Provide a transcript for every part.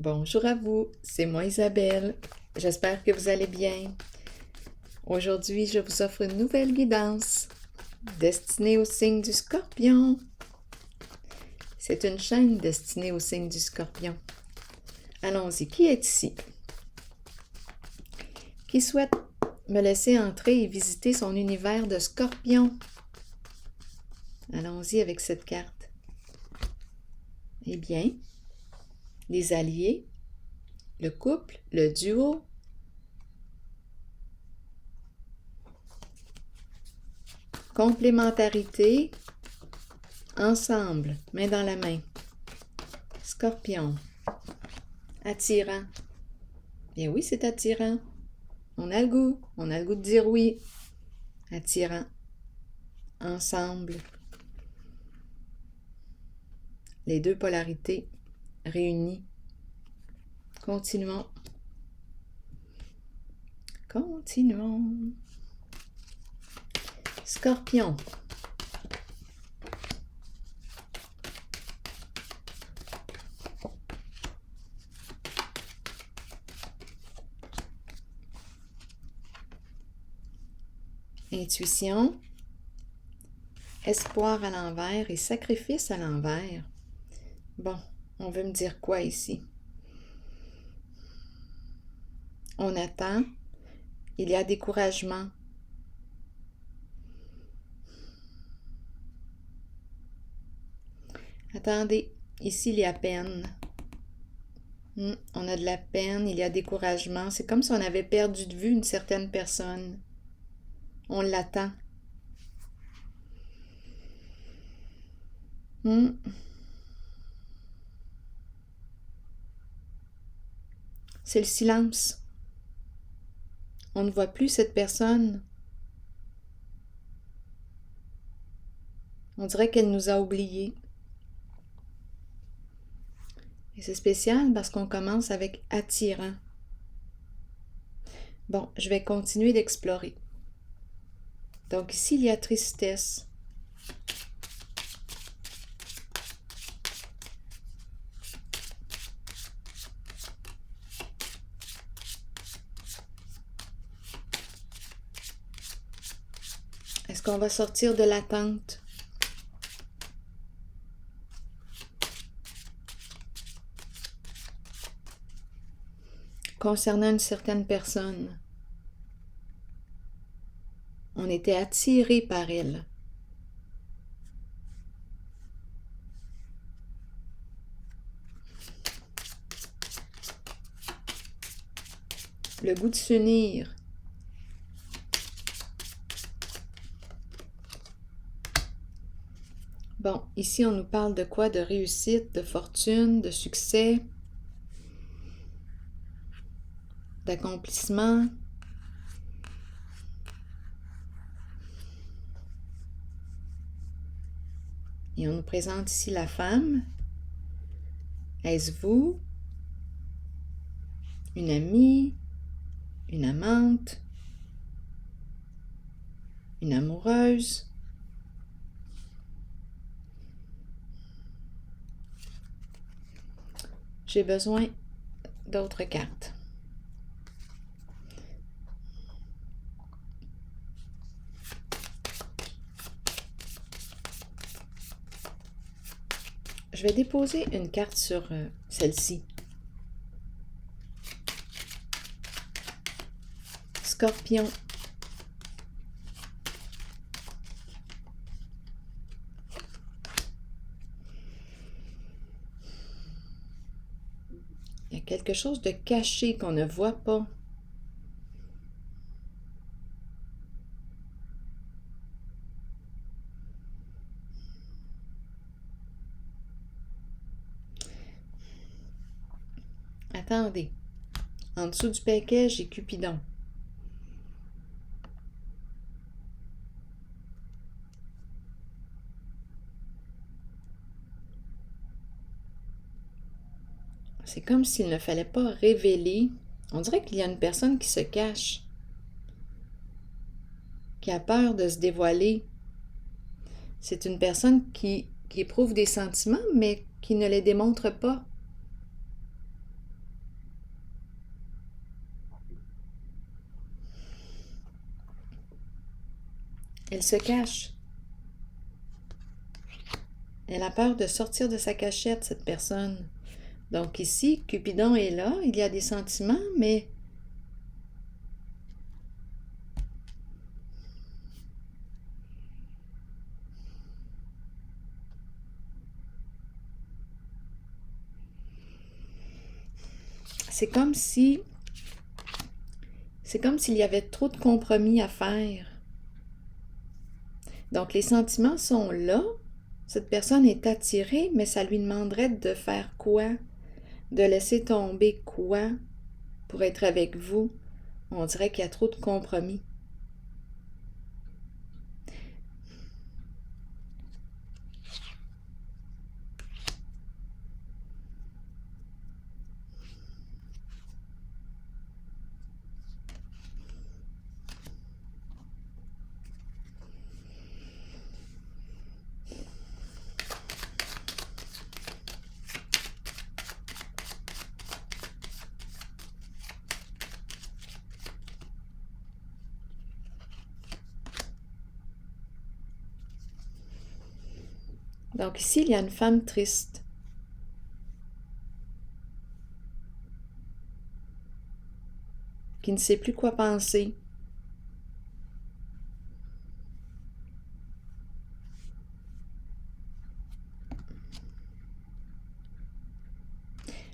Bonjour à vous, c'est moi Isabelle. J'espère que vous allez bien. Aujourd'hui, je vous offre une nouvelle guidance destinée au signe du Scorpion. C'est une chaîne destinée au signe du Scorpion. Allons-y, qui est ici? Qui souhaite me laisser entrer et visiter son univers de Scorpion? Allons-y avec cette carte. Eh bien, les alliés, le couple, le duo, complémentarité, ensemble, main dans la main. Scorpion. Attirant. Bien oui, c'est attirant. On a le goût. On a le goût de dire oui. Attirant. Ensemble. Les deux polarités réunies. Continuons. Continuons. Scorpion. Intuition. Espoir à l'envers et sacrifice à l'envers. Bon, on veut me dire quoi ici? On attend. Il y a découragement. Attendez, ici il y a peine. On a de la peine, il y a découragement. C'est comme si on avait perdu de vue une certaine personne. On l'attend. C'est le silence. On ne voit plus cette personne. On dirait qu'elle nous a oubliés. Et c'est spécial parce qu'on commence avec attirant. Bon, je vais continuer d'explorer. Donc ici, il y a tristesse. Est-ce qu'on va sortir de l'attente? Concernant une certaine personne, on était attiré par elle. Le goût de s'unir. Bon, ici on nous parle de quoi? De réussite, de fortune, de succès, d'accomplissement. Et on nous présente ici la femme. Est-ce vous? Une amie? Une amante? Une amoureuse? J'ai besoin d'autres cartes. Je vais déposer une carte sur celle-ci. Scorpion. Il y a quelque chose de caché qu'on ne voit pas. Attendez. En dessous du paquet, j'ai Cupidon. C'est comme s'il ne fallait pas révéler. On dirait qu'il y a une personne qui se cache, qui a peur de se dévoiler. C'est une personne qui éprouve des sentiments, mais qui ne les démontre pas. Elle se cache. Elle a peur de sortir de sa cachette, cette personne. Donc ici, Cupidon est là, il y a des sentiments, mais c'est comme s'il y avait trop de compromis à faire. Donc les sentiments sont là, cette personne est attirée, mais ça lui demanderait de faire quoi? De laisser tomber quoi pour être avec vous? On dirait qu'il y a trop de compromis. Donc ici, il y a une femme triste. Qui ne sait plus quoi penser.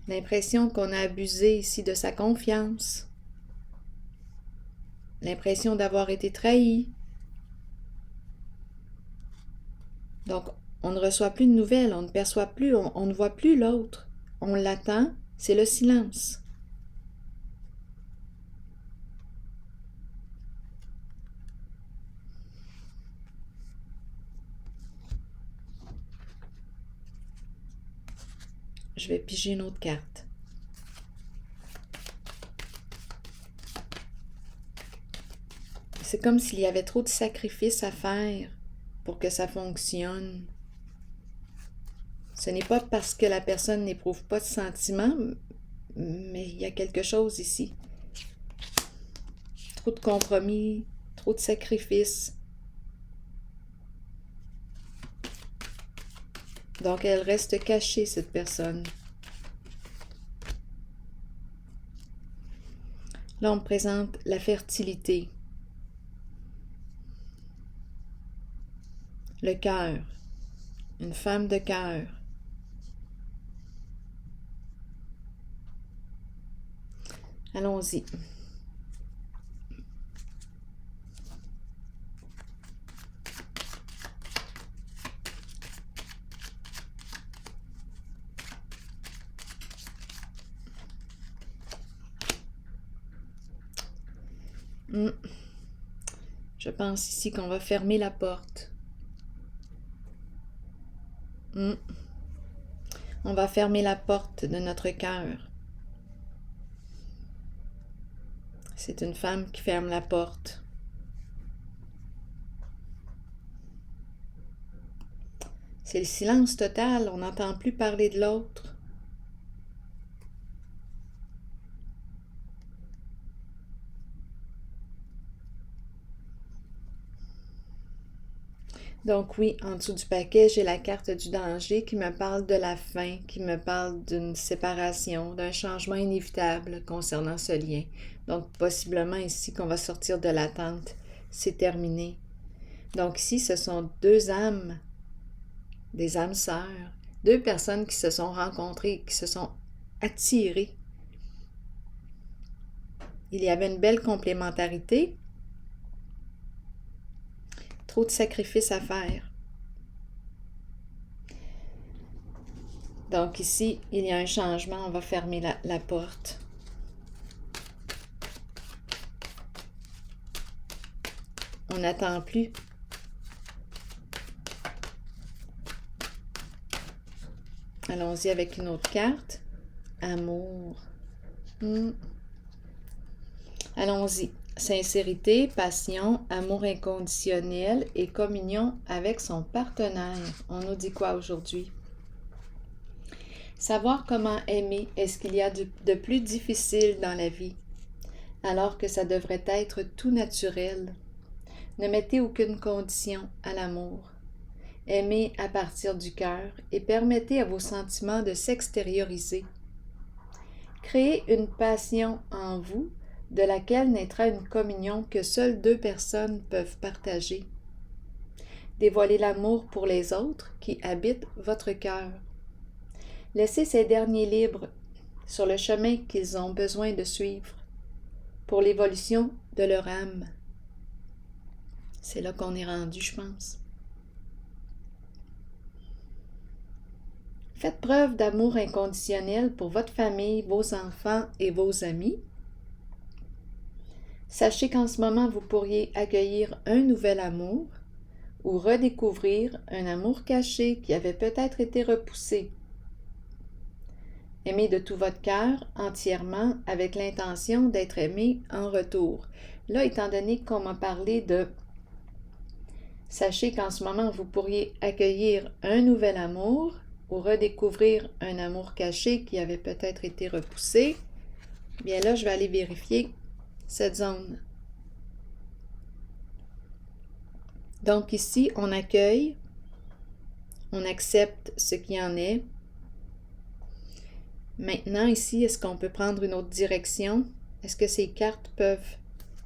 L'impression qu'on a abusé ici de sa confiance. L'impression d'avoir été trahi. Donc, on ne reçoit plus de nouvelles, on ne perçoit plus, on ne voit plus l'autre. On l'attend, c'est le silence. Je vais piger une autre carte. C'est comme s'il y avait trop de sacrifices à faire pour que ça fonctionne. Ce n'est pas parce que la personne n'éprouve pas de sentiments, mais il y a quelque chose ici. Trop de compromis, trop de sacrifices. Donc elle reste cachée, cette personne. Là, on me présente la fertilité. Le cœur. Une femme de cœur. Allons-y. Je pense ici qu'on va fermer la porte. On va fermer la porte de notre cœur. C'est une femme qui ferme la porte. C'est le silence total, on n'entend plus parler de l'autre. Donc oui, en dessous du paquet, j'ai la carte du danger qui me parle de la fin, qui me parle d'une séparation, d'un changement inévitable concernant ce lien. Donc possiblement ici qu'on va sortir de l'attente. C'est terminé. Donc ici, ce sont deux âmes, des âmes sœurs, deux personnes qui se sont rencontrées, qui se sont attirées. Il y avait une belle complémentarité. Trop de sacrifices à faire. Donc ici, il y a un changement. On va fermer la porte. On n'attend plus. Allons-y avec une autre carte. Amour. Allons-y. Sincérité, passion, amour inconditionnel et communion avec son partenaire. On nous dit quoi aujourd'hui? Savoir comment aimer est ce qu'il y a de plus difficile dans la vie, alors que ça devrait être tout naturel. Ne mettez aucune condition à l'amour. Aimez à partir du cœur et permettez à vos sentiments de s'extérioriser. Créez une passion en vous de laquelle naîtra une communion que seules deux personnes peuvent partager. Dévoilez l'amour pour les autres qui habitent votre cœur. Laissez ces derniers libres sur le chemin qu'ils ont besoin de suivre pour l'évolution de leur âme. C'est là qu'on est rendu, je pense. Faites preuve d'amour inconditionnel pour votre famille, vos enfants et vos amis. Sachez qu'en ce moment, vous pourriez accueillir un nouvel amour ou redécouvrir un amour caché qui avait peut-être été repoussé. Aimez de tout votre cœur, entièrement, avec l'intention d'être aimé en retour. Là, étant donné qu'on m'a parlé de « Sachez qu'en ce moment, vous pourriez accueillir un nouvel amour ou redécouvrir un amour caché qui avait peut-être été repoussé », bien là, je vais aller vérifier cette zone. Donc ici, on accueille, on accepte ce qui en est. Maintenant, ici, est-ce qu'on peut prendre une autre direction? Est-ce que ces cartes peuvent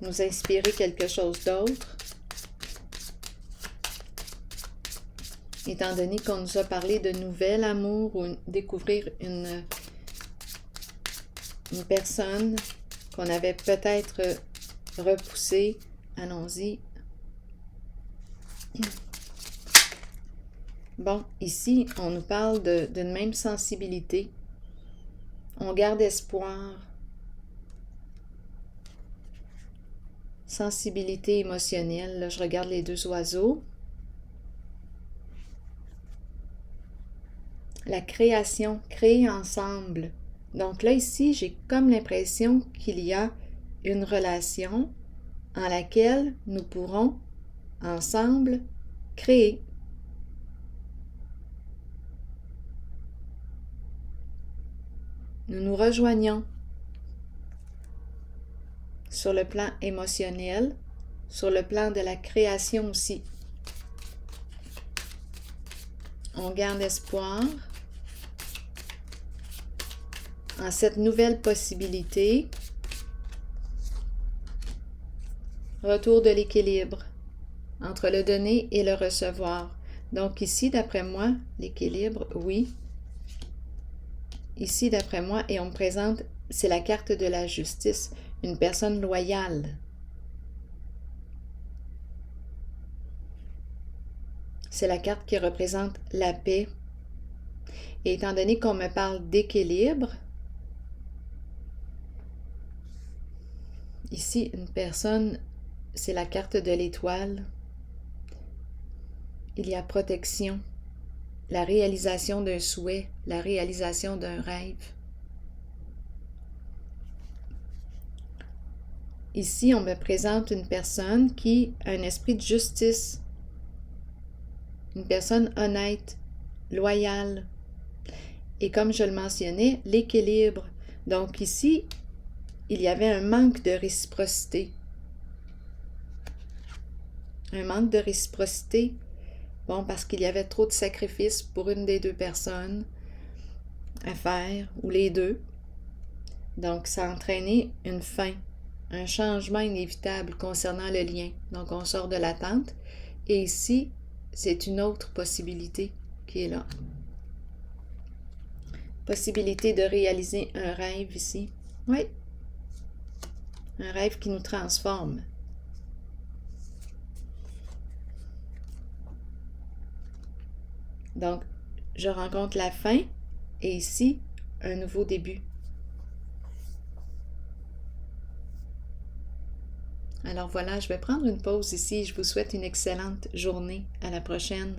nous inspirer quelque chose d'autre? Étant donné qu'on nous a parlé de nouvel amour ou découvrir une personne qu'on avait peut-être repoussée, allons-y. Bon, ici, on nous parle d'une même sensibilité. On garde espoir. Sensibilité émotionnelle. Là, je regarde les deux oiseaux. La création, créer ensemble. Donc là, ici, j'ai comme l'impression qu'il y a une relation en laquelle nous pourrons ensemble créer. Nous nous rejoignons sur le plan émotionnel, sur le plan de la création aussi. On garde espoir en cette nouvelle possibilité. Retour de l'équilibre entre le donner et le recevoir. Donc ici, d'après moi, l'équilibre, oui. Ici, d'après moi, et on me présente, c'est la carte de la justice, une personne loyale. C'est la carte qui représente la paix. Et étant donné qu'on me parle d'équilibre, ici, une personne, c'est la carte de l'étoile. Il y a protection, la réalisation d'un souhait, la réalisation d'un rêve. Ici, on me présente une personne qui a un esprit de justice, une personne honnête, loyale. Et comme je le mentionnais, l'équilibre. Donc ici, il y avait un manque de réciprocité. Un manque de réciprocité, bon, parce qu'il y avait trop de sacrifices pour une des deux personnes à faire, ou les deux. Donc, ça a entraîné une fin, un changement inévitable concernant le lien. Donc, on sort de l'attente. Et ici, c'est une autre possibilité qui est là. Possibilité de réaliser un rêve ici. Oui. Un rêve qui nous transforme. Donc, je rencontre la fin et ici, un nouveau début. Alors voilà, je vais prendre une pause ici. Je vous souhaite une excellente journée. À la prochaine.